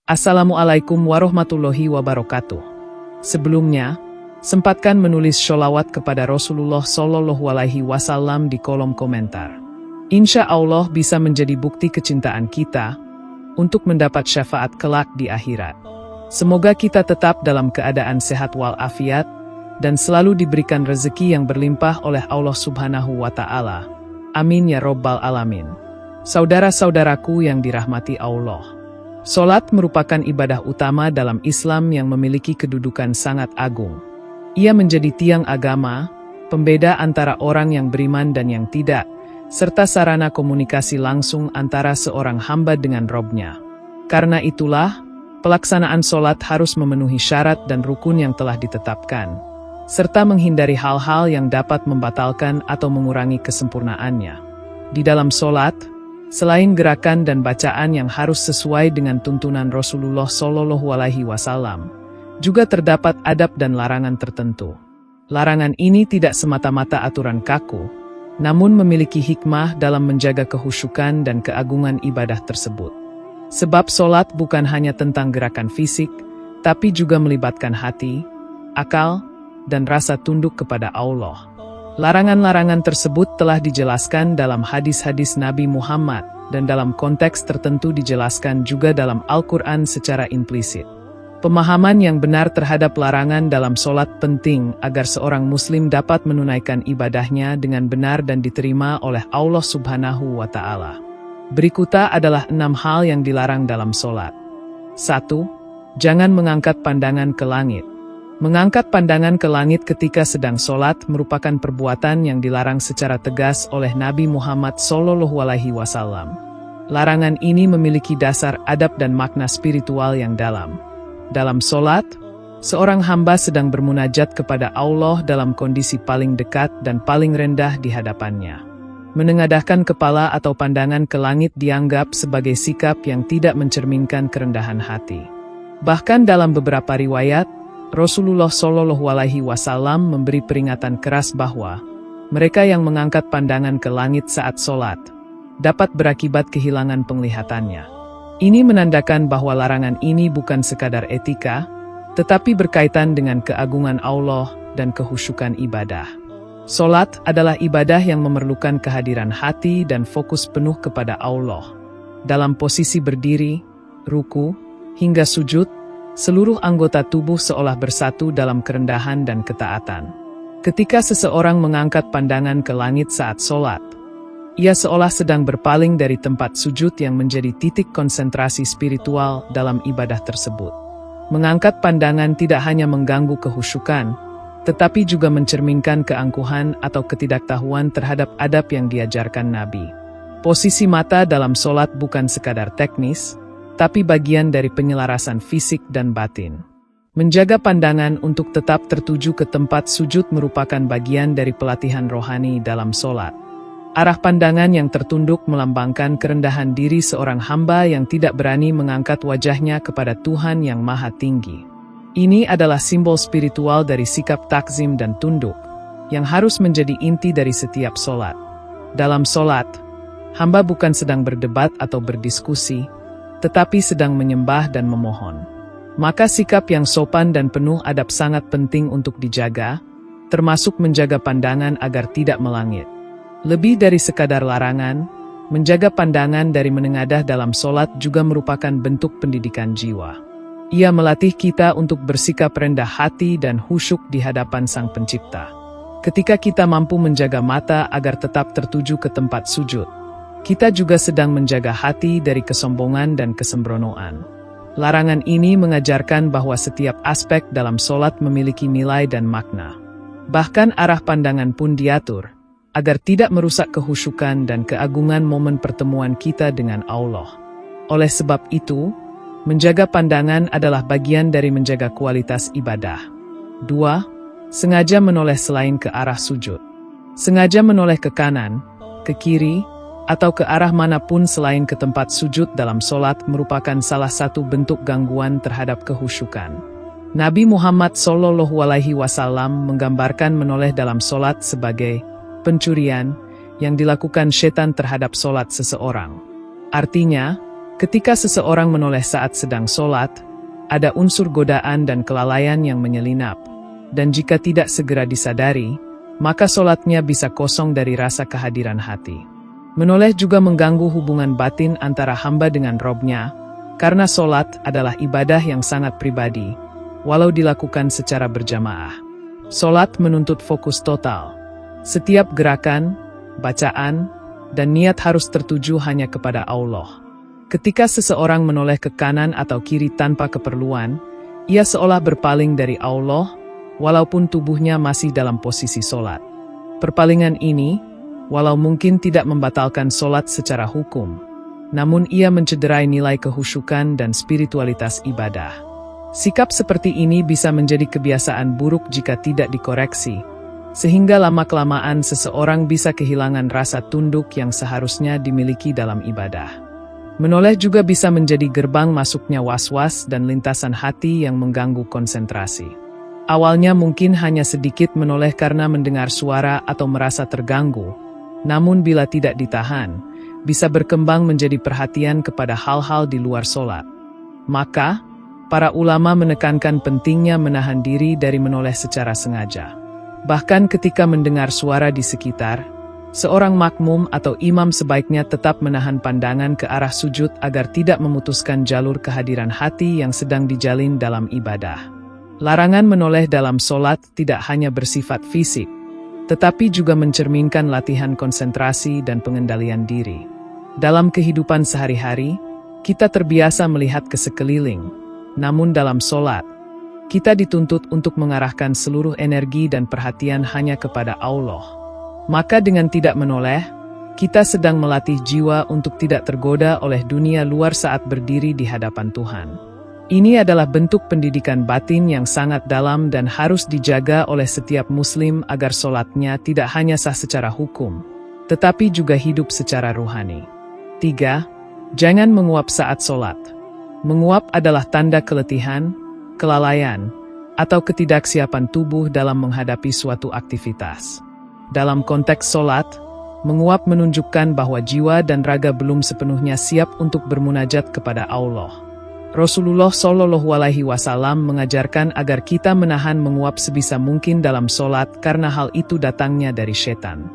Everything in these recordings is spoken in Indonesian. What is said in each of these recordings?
Assalamualaikum warahmatullahi wabarakatuh. Sebelumnya, sempatkan menulis sholawat kepada Rasulullah Shallallahu Alaihi Wasallam di kolom komentar. Insya Allah bisa menjadi bukti kecintaan kita untuk mendapat syafaat kelak di akhirat. Semoga kita tetap dalam keadaan sehat walafiat dan selalu diberikan rezeki yang berlimpah oleh Allah Subhanahu wa Ta'ala. Amin ya Rabbal Alamin. Saudara-saudaraku yang dirahmati Allah, sholat merupakan ibadah utama dalam Islam yang memiliki kedudukan sangat agung. Ia menjadi tiang agama, pembeda antara orang yang beriman dan yang tidak, serta sarana komunikasi langsung antara seorang hamba dengan Robnya. Karena itulah, pelaksanaan sholat harus memenuhi syarat dan rukun yang telah ditetapkan, serta menghindari hal-hal yang dapat membatalkan atau mengurangi kesempurnaannya. Di dalam sholat, selain gerakan dan bacaan yang harus sesuai dengan tuntunan Rasulullah Shallallahu Alaihi Wasallam, juga terdapat adab dan larangan tertentu. Larangan ini tidak semata-mata aturan kaku, namun memiliki hikmah dalam menjaga kehusyukan dan keagungan ibadah tersebut. Sebab sholat bukan hanya tentang gerakan fisik, tapi juga melibatkan hati, akal, dan rasa tunduk kepada Allah. Larangan-larangan tersebut telah dijelaskan dalam hadis-hadis Nabi Muhammad, dan dalam konteks tertentu dijelaskan juga dalam Al-Quran secara implisit. Pemahaman yang benar terhadap larangan dalam sholat penting agar seorang muslim dapat menunaikan ibadahnya dengan benar dan diterima oleh Allah Subhanahu wa Ta'ala. Berikutnya adalah 6 hal yang dilarang dalam sholat. 1. Jangan mengangkat pandangan ke langit. Mengangkat pandangan ke langit ketika sedang sholat merupakan perbuatan yang dilarang secara tegas oleh Nabi Muhammad Shallallahu Alaihi Wasallam. Larangan ini memiliki dasar adab dan makna spiritual yang dalam. Dalam sholat, seorang hamba sedang bermunajat kepada Allah dalam kondisi paling dekat dan paling rendah di hadapannya. Menengadahkan kepala atau pandangan ke langit dianggap sebagai sikap yang tidak mencerminkan kerendahan hati. Bahkan dalam beberapa riwayat, Rasulullah Shallallahu Alaihi Wasallam memberi peringatan keras bahwa mereka yang mengangkat pandangan ke langit saat sholat dapat berakibat kehilangan penglihatannya. Ini menandakan bahwa larangan ini bukan sekadar etika, tetapi berkaitan dengan keagungan Allah dan kehusyukan ibadah. Sholat adalah ibadah yang memerlukan kehadiran hati dan fokus penuh kepada Allah. Dalam posisi berdiri, ruku, hingga sujud, seluruh anggota tubuh seolah bersatu dalam kerendahan dan ketaatan. Ketika seseorang mengangkat pandangan ke langit saat sholat, ia seolah sedang berpaling dari tempat sujud yang menjadi titik konsentrasi spiritual dalam ibadah tersebut. Mengangkat pandangan tidak hanya mengganggu kehusyukan, tetapi juga mencerminkan keangkuhan atau ketidaktahuan terhadap adab yang diajarkan Nabi. Posisi mata dalam sholat bukan sekadar teknis, tapi bagian dari penyelarasan fisik dan batin. Menjaga pandangan untuk tetap tertuju ke tempat sujud merupakan bagian dari pelatihan rohani dalam sholat. Arah pandangan yang tertunduk melambangkan kerendahan diri seorang hamba yang tidak berani mengangkat wajahnya kepada Tuhan yang Maha Tinggi. Ini adalah simbol spiritual dari sikap takzim dan tunduk, yang harus menjadi inti dari setiap sholat. Dalam sholat, hamba bukan sedang berdebat atau berdiskusi, tetapi sedang menyembah dan memohon. Maka sikap yang sopan dan penuh adab sangat penting untuk dijaga, termasuk menjaga pandangan agar tidak melangit. Lebih dari sekadar larangan, menjaga pandangan dari menengadah dalam sholat juga merupakan bentuk pendidikan jiwa. Ia melatih kita untuk bersikap rendah hati dan khusyuk di hadapan Sang Pencipta. Ketika kita mampu menjaga mata agar tetap tertuju ke tempat sujud, kita juga sedang menjaga hati dari kesombongan dan kesembronoan. Larangan ini mengajarkan bahwa setiap aspek dalam sholat memiliki nilai dan makna. Bahkan arah pandangan pun diatur, agar tidak merusak kehusyukan dan keagungan momen pertemuan kita dengan Allah. Oleh sebab itu, menjaga pandangan adalah bagian dari menjaga kualitas ibadah. 2. Sengaja menoleh selain ke arah sujud. Sengaja menoleh ke kanan, ke kiri, atau ke arah manapun selain ke tempat sujud dalam sholat merupakan salah satu bentuk gangguan terhadap kehusyukan. Nabi Muhammad Shallallahu Alaihi Wasallam menggambarkan menoleh dalam sholat sebagai pencurian yang dilakukan setan terhadap sholat seseorang. Artinya, Ketika seseorang menoleh saat sedang sholat, ada unsur godaan dan kelalaian yang menyelinap, dan jika tidak segera disadari, maka sholatnya bisa kosong dari rasa kehadiran hati. Menoleh juga mengganggu hubungan batin antara hamba dengan Robnya, karena sholat adalah ibadah yang sangat pribadi, walau dilakukan secara berjamaah. Sholat menuntut fokus total. Setiap gerakan, bacaan, dan niat harus tertuju hanya kepada Allah. Ketika seseorang menoleh ke kanan atau kiri tanpa keperluan, ia seolah berpaling dari Allah, walaupun tubuhnya masih dalam posisi sholat. Perpalingan ini, walau mungkin tidak membatalkan sholat secara hukum, namun ia mencederai nilai kehusyukan dan spiritualitas ibadah. Sikap seperti ini bisa menjadi kebiasaan buruk jika tidak dikoreksi, sehingga lama-kelamaan seseorang bisa kehilangan rasa tunduk yang seharusnya dimiliki dalam ibadah. Menoleh juga bisa menjadi gerbang masuknya was-was dan lintasan hati yang mengganggu konsentrasi. Awalnya mungkin hanya sedikit menoleh karena mendengar suara atau merasa terganggu, namun bila tidak ditahan, bisa berkembang menjadi perhatian kepada hal-hal di luar sholat. Maka, para ulama menekankan pentingnya menahan diri dari menoleh secara sengaja. Bahkan ketika mendengar suara di sekitar, seorang makmum atau imam sebaiknya tetap menahan pandangan ke arah sujud agar tidak memutuskan jalur kehadiran hati yang sedang dijalin dalam ibadah. Larangan menoleh dalam sholat tidak hanya bersifat fisik, tetapi juga mencerminkan latihan konsentrasi dan pengendalian diri. Dalam kehidupan sehari-hari, kita terbiasa melihat ke sekeliling, namun dalam sholat, kita dituntut untuk mengarahkan seluruh energi dan perhatian hanya kepada Allah. Maka dengan tidak menoleh, kita sedang melatih jiwa untuk tidak tergoda oleh dunia luar saat berdiri di hadapan Tuhan. Ini adalah bentuk pendidikan batin yang sangat dalam dan harus dijaga oleh setiap muslim agar sholatnya tidak hanya sah secara hukum, tetapi juga hidup secara ruhani. 3. Jangan menguap saat sholat. Menguap adalah tanda keletihan, kelalaian, atau ketidaksiapan tubuh dalam menghadapi suatu aktivitas. Dalam konteks sholat, menguap menunjukkan bahwa jiwa dan raga belum sepenuhnya siap untuk bermunajat kepada Allah. Rasulullah Shallallahu Alaihi Wasallam mengajarkan agar kita menahan menguap sebisa mungkin dalam sholat karena hal itu datangnya dari setan.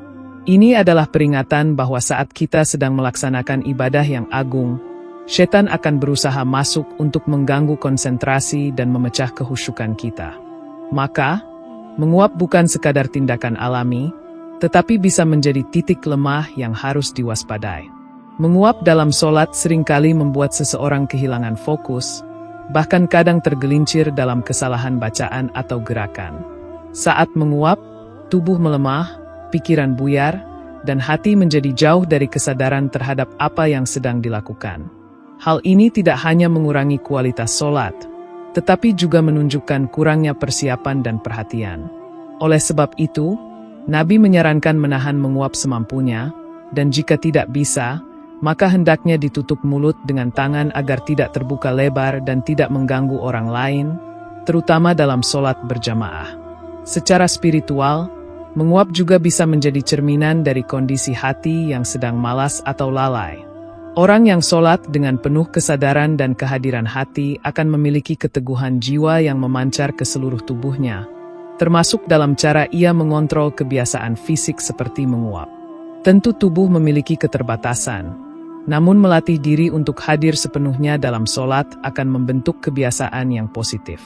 Ini adalah peringatan bahwa saat kita sedang melaksanakan ibadah yang agung, setan akan berusaha masuk untuk mengganggu konsentrasi dan memecah kehusyukan kita. Maka, menguap bukan sekadar tindakan alami, tetapi bisa menjadi titik lemah yang harus diwaspadai. Menguap dalam sholat seringkali membuat seseorang kehilangan fokus, bahkan kadang tergelincir dalam kesalahan bacaan atau gerakan. Saat menguap, tubuh melemah, pikiran buyar, dan hati menjadi jauh dari kesadaran terhadap apa yang sedang dilakukan. Hal ini tidak hanya mengurangi kualitas sholat, tetapi juga menunjukkan kurangnya persiapan dan perhatian. Oleh sebab itu, Nabi menyarankan menahan menguap semampunya, dan jika tidak bisa, maka hendaknya ditutup mulut dengan tangan agar tidak terbuka lebar dan tidak mengganggu orang lain, terutama dalam sholat berjamaah. Secara spiritual, menguap juga bisa menjadi cerminan dari kondisi hati yang sedang malas atau lalai. Orang yang sholat dengan penuh kesadaran dan kehadiran hati akan memiliki keteguhan jiwa yang memancar ke seluruh tubuhnya, termasuk dalam cara ia mengontrol kebiasaan fisik seperti menguap. Tentu tubuh memiliki keterbatasan, namun melatih diri untuk hadir sepenuhnya dalam sholat akan membentuk kebiasaan yang positif.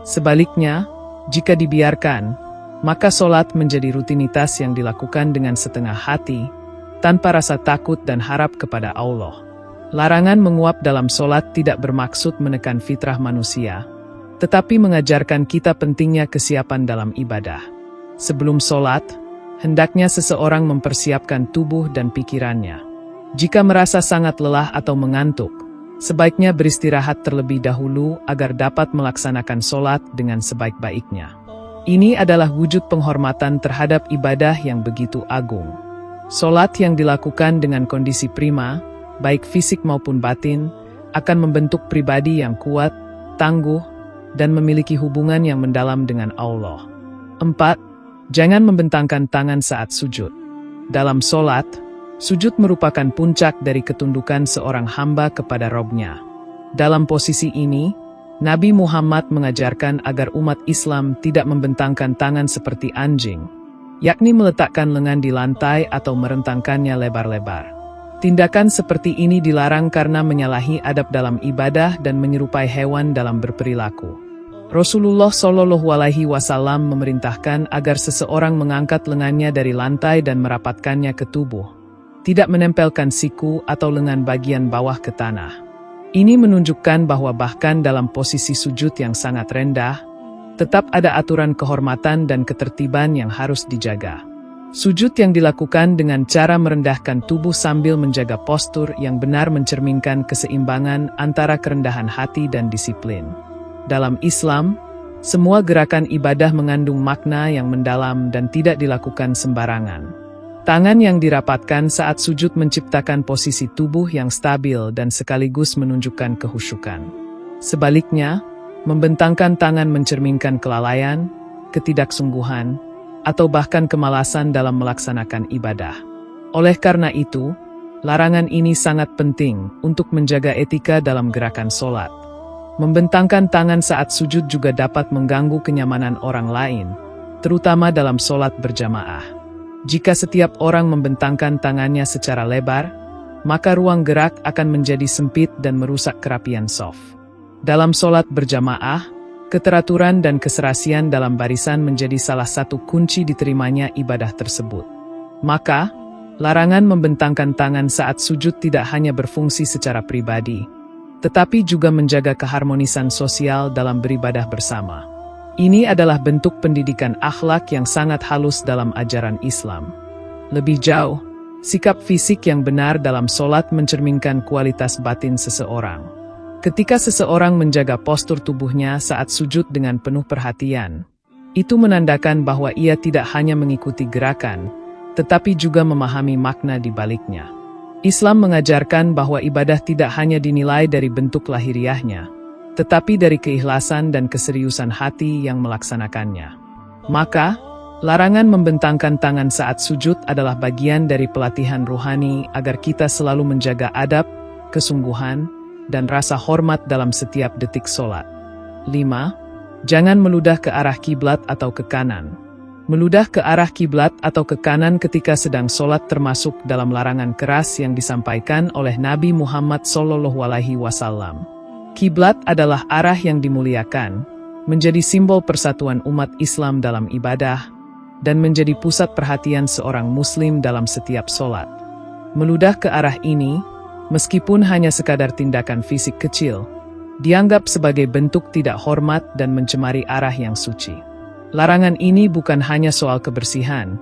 Sebaliknya, jika dibiarkan, maka sholat menjadi rutinitas yang dilakukan dengan setengah hati, tanpa rasa takut dan harap kepada Allah. Larangan menguap dalam sholat tidak bermaksud menekan fitrah manusia, tetapi mengajarkan kita pentingnya kesiapan dalam ibadah. Sebelum sholat, hendaknya seseorang mempersiapkan tubuh dan pikirannya. Jika merasa sangat lelah atau mengantuk, sebaiknya beristirahat terlebih dahulu agar dapat melaksanakan sholat dengan sebaik-baiknya. Ini adalah wujud penghormatan terhadap ibadah yang begitu agung. Sholat yang dilakukan dengan kondisi prima, baik fisik maupun batin, akan membentuk pribadi yang kuat, tangguh, dan memiliki hubungan yang mendalam dengan Allah. 4. Jangan membentangkan tangan saat sujud. Dalam sholat, Sujud merupakan puncak dari ketundukan seorang hamba kepada Robnya. Dalam posisi ini, Nabi Muhammad mengajarkan agar umat Islam tidak membentangkan tangan seperti anjing, yakni meletakkan lengan di lantai atau merentangkannya lebar-lebar. Tindakan seperti ini dilarang karena menyalahi adab dalam ibadah dan menyerupai hewan dalam berperilaku. Rasulullah Shallallahu Alaihi Wasallam memerintahkan agar seseorang mengangkat lengannya dari lantai dan merapatkannya ke tubuh, tidak menempelkan siku atau lengan bagian bawah ke tanah. Ini menunjukkan bahwa bahkan dalam posisi sujud yang sangat rendah, tetap ada aturan kehormatan dan ketertiban yang harus dijaga. Sujud yang dilakukan dengan cara merendahkan tubuh sambil menjaga postur yang benar mencerminkan keseimbangan antara kerendahan hati dan disiplin. Dalam Islam, semua gerakan ibadah mengandung makna yang mendalam dan tidak dilakukan sembarangan. Tangan yang dirapatkan saat sujud menciptakan posisi tubuh yang stabil dan sekaligus menunjukkan kehusyukan. Sebaliknya, membentangkan tangan mencerminkan kelalaian, ketidaksungguhan, atau bahkan kemalasan dalam melaksanakan ibadah. Oleh karena itu, larangan ini sangat penting untuk menjaga etika dalam gerakan sholat. Membentangkan tangan saat sujud juga dapat mengganggu kenyamanan orang lain, terutama dalam sholat berjamaah. Jika setiap orang membentangkan tangannya secara lebar, maka ruang gerak akan menjadi sempit dan merusak kerapian shaf. Dalam sholat berjamaah, keteraturan dan keserasian dalam barisan menjadi salah satu kunci diterimanya ibadah tersebut. Maka, larangan membentangkan tangan saat sujud tidak hanya berfungsi secara pribadi, tetapi juga menjaga keharmonisan sosial dalam beribadah bersama. Ini adalah bentuk pendidikan akhlak yang sangat halus dalam ajaran Islam. Lebih jauh, sikap fisik yang benar dalam sholat mencerminkan kualitas batin seseorang. Ketika seseorang menjaga postur tubuhnya saat sujud dengan penuh perhatian, itu menandakan bahwa ia tidak hanya mengikuti gerakan, tetapi juga memahami makna di baliknya. Islam mengajarkan bahwa ibadah tidak hanya dinilai dari bentuk lahiriahnya, tetapi dari keikhlasan dan keseriusan hati yang melaksanakannya. Maka, larangan membentangkan tangan saat sujud adalah bagian dari pelatihan ruhani agar kita selalu menjaga adab, kesungguhan, dan rasa hormat dalam setiap detik sholat. 5. Jangan meludah ke arah kiblat atau ke kanan. Meludah ke arah kiblat atau ke kanan ketika sedang sholat termasuk dalam larangan keras yang disampaikan oleh Nabi Muhammad SAW. Kiblat adalah arah yang dimuliakan, menjadi simbol persatuan umat Islam dalam ibadah, dan menjadi pusat perhatian seorang muslim dalam setiap sholat. Meludah ke arah ini, meskipun hanya sekadar tindakan fisik kecil, dianggap sebagai bentuk tidak hormat dan mencemari arah yang suci. Larangan ini bukan hanya soal kebersihan,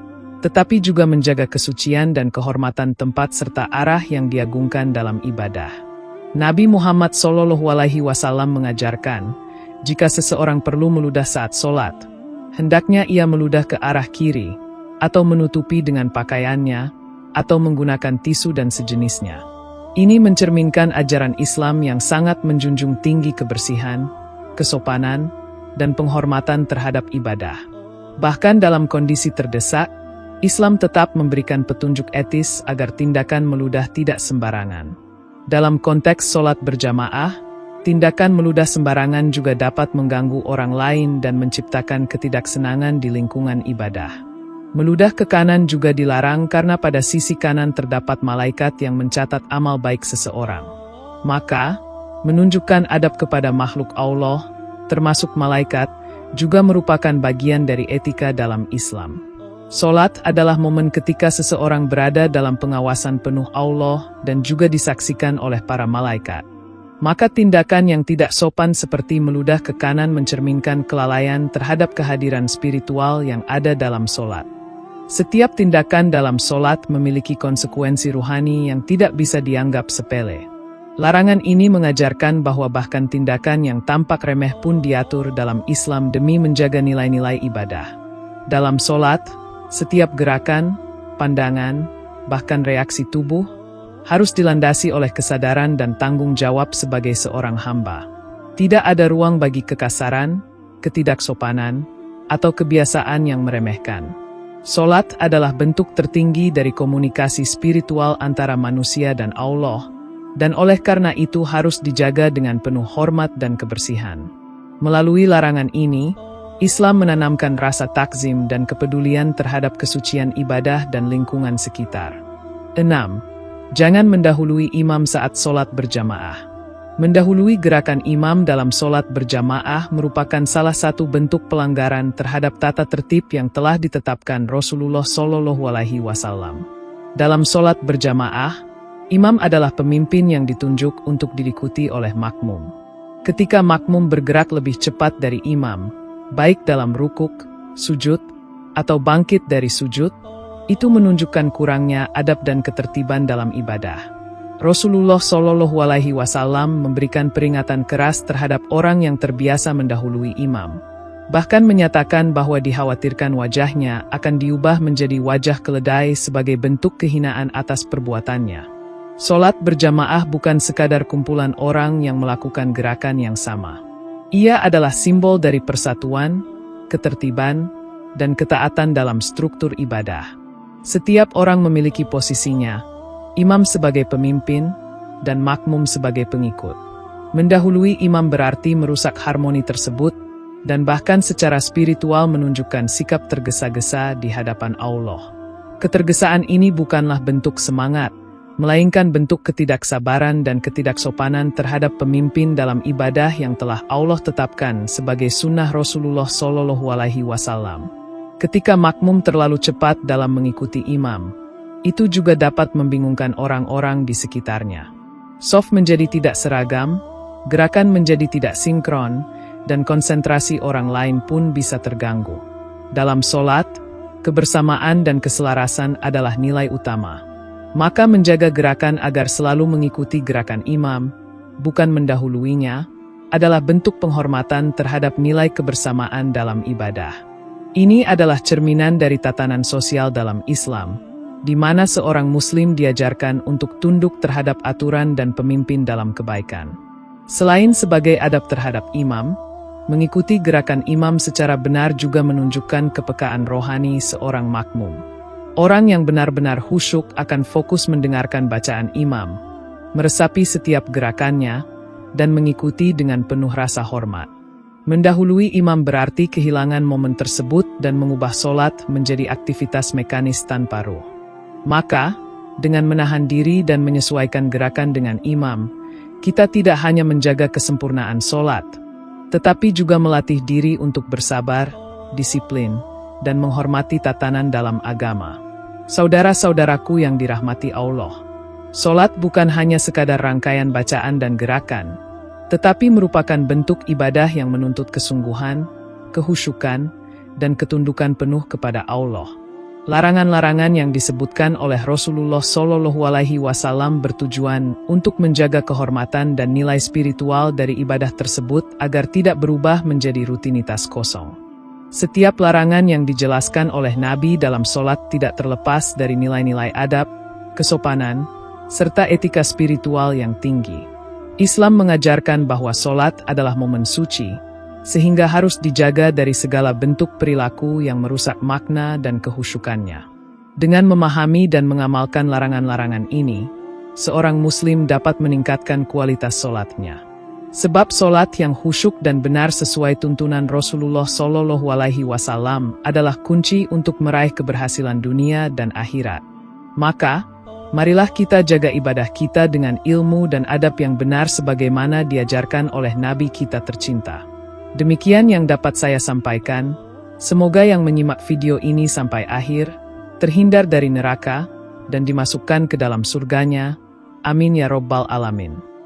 tetapi juga menjaga kesucian dan kehormatan tempat serta arah yang diagungkan dalam ibadah. Nabi Muhammad SAW mengajarkan, jika seseorang perlu meludah saat sholat, hendaknya ia meludah ke arah kiri, atau menutupi dengan pakaiannya, atau menggunakan tisu dan sejenisnya. Ini mencerminkan ajaran Islam yang sangat menjunjung tinggi kebersihan, kesopanan, dan penghormatan terhadap ibadah. Bahkan dalam kondisi terdesak, Islam tetap memberikan petunjuk etis agar tindakan meludah tidak sembarangan. Dalam konteks sholat berjamaah, tindakan meludah sembarangan juga dapat mengganggu orang lain dan menciptakan ketidaksenangan di lingkungan ibadah. Meludah ke kanan juga dilarang karena pada sisi kanan terdapat malaikat yang mencatat amal baik seseorang. Maka, menunjukkan adab kepada makhluk Allah, termasuk malaikat, juga merupakan bagian dari etika dalam Islam. Sholat adalah momen ketika seseorang berada dalam pengawasan penuh Allah dan juga disaksikan oleh para malaikat. Maka tindakan yang tidak sopan seperti meludah ke kanan mencerminkan kelalaian terhadap kehadiran spiritual yang ada dalam sholat. Setiap tindakan dalam sholat memiliki konsekuensi ruhani yang tidak bisa dianggap sepele. Larangan ini mengajarkan bahwa bahkan tindakan yang tampak remeh pun diatur dalam Islam demi menjaga nilai-nilai ibadah. Dalam sholat, setiap gerakan, pandangan, bahkan reaksi tubuh, harus dilandasi oleh kesadaran dan tanggung jawab sebagai seorang hamba. Tidak ada ruang bagi kekasaran, ketidaksopanan, atau kebiasaan yang meremehkan. Solat adalah bentuk tertinggi dari komunikasi spiritual antara manusia dan Allah, dan oleh karena itu harus dijaga dengan penuh hormat dan kebersihan. Melalui larangan ini, Islam menanamkan rasa takzim dan kepedulian terhadap kesucian ibadah dan lingkungan sekitar. 6. Jangan mendahului imam saat solat berjamaah. Mendahului gerakan imam dalam solat berjamaah merupakan salah satu bentuk pelanggaran terhadap tata tertib yang telah ditetapkan Rasulullah SAW. Dalam solat berjamaah, imam adalah pemimpin yang ditunjuk untuk diikuti oleh makmum. Ketika makmum bergerak lebih cepat dari imam, baik dalam rukuk, sujud, atau bangkit dari sujud, itu menunjukkan kurangnya adab dan ketertiban dalam ibadah. Rasulullah SAW memberikan peringatan keras terhadap orang yang terbiasa mendahului imam. Bahkan menyatakan bahwa dikhawatirkan wajahnya akan diubah menjadi wajah keledai sebagai bentuk kehinaan atas perbuatannya. Solat berjamaah bukan sekadar kumpulan orang yang melakukan gerakan yang sama. Ia adalah simbol dari persatuan, ketertiban, dan ketaatan dalam struktur ibadah. Setiap orang memiliki posisinya, imam sebagai pemimpin, dan makmum sebagai pengikut. Mendahului imam berarti merusak harmoni tersebut, dan bahkan secara spiritual menunjukkan sikap tergesa-gesa di hadapan Allah. Ketergesaan ini bukanlah bentuk semangat, melainkan bentuk ketidaksabaran dan ketidaksopanan terhadap pemimpin dalam ibadah yang telah Allah tetapkan sebagai sunnah Rasulullah SAW. Ketika makmum terlalu cepat dalam mengikuti imam, itu juga dapat membingungkan orang-orang di sekitarnya. Shaf menjadi tidak seragam, gerakan menjadi tidak sinkron, dan konsentrasi orang lain pun bisa terganggu. Dalam solat, kebersamaan dan keselarasan adalah nilai utama. Maka menjaga gerakan agar selalu mengikuti gerakan imam, bukan mendahuluinya, adalah bentuk penghormatan terhadap nilai kebersamaan dalam ibadah. Ini adalah cerminan dari tatanan sosial dalam Islam, di mana seorang muslim diajarkan untuk tunduk terhadap aturan dan pemimpin dalam kebaikan. Selain sebagai adab terhadap imam, mengikuti gerakan imam secara benar juga menunjukkan kepekaan rohani seorang makmum. Orang yang benar-benar khusyuk akan fokus mendengarkan bacaan imam, meresapi setiap gerakannya, dan mengikuti dengan penuh rasa hormat. Mendahului imam berarti kehilangan momen tersebut dan mengubah solat menjadi aktivitas mekanis tanpa ruh. Maka, dengan menahan diri dan menyesuaikan gerakan dengan imam, kita tidak hanya menjaga kesempurnaan solat, tetapi juga melatih diri untuk bersabar, disiplin, dan menghormati tatanan dalam agama. Saudara-saudaraku yang dirahmati Allah, solat bukan hanya sekadar rangkaian bacaan dan gerakan, tetapi merupakan bentuk ibadah yang menuntut kesungguhan, kehusyukan, dan ketundukan penuh kepada Allah. Larangan-larangan yang disebutkan oleh Rasulullah SAW bertujuan untuk menjaga kehormatan dan nilai spiritual dari ibadah tersebut agar tidak berubah menjadi rutinitas kosong. Setiap larangan yang dijelaskan oleh Nabi dalam solat tidak terlepas dari nilai-nilai adab, kesopanan, serta etika spiritual yang tinggi. Islam mengajarkan bahwa solat adalah momen suci, sehingga harus dijaga dari segala bentuk perilaku yang merusak makna dan kehusyukannya. Dengan memahami dan mengamalkan larangan-larangan ini, seorang muslim dapat meningkatkan kualitas solatnya. Sebab solat yang khusyuk dan benar sesuai tuntunan Rasulullah SAW adalah kunci untuk meraih keberhasilan dunia dan akhirat. Maka, marilah kita jaga ibadah kita dengan ilmu dan adab yang benar sebagaimana diajarkan oleh Nabi kita tercinta. Demikian yang dapat saya sampaikan, semoga yang menyimak video ini sampai akhir, terhindar dari neraka, dan dimasukkan ke dalam surganya. Amin ya Rabbal Alamin.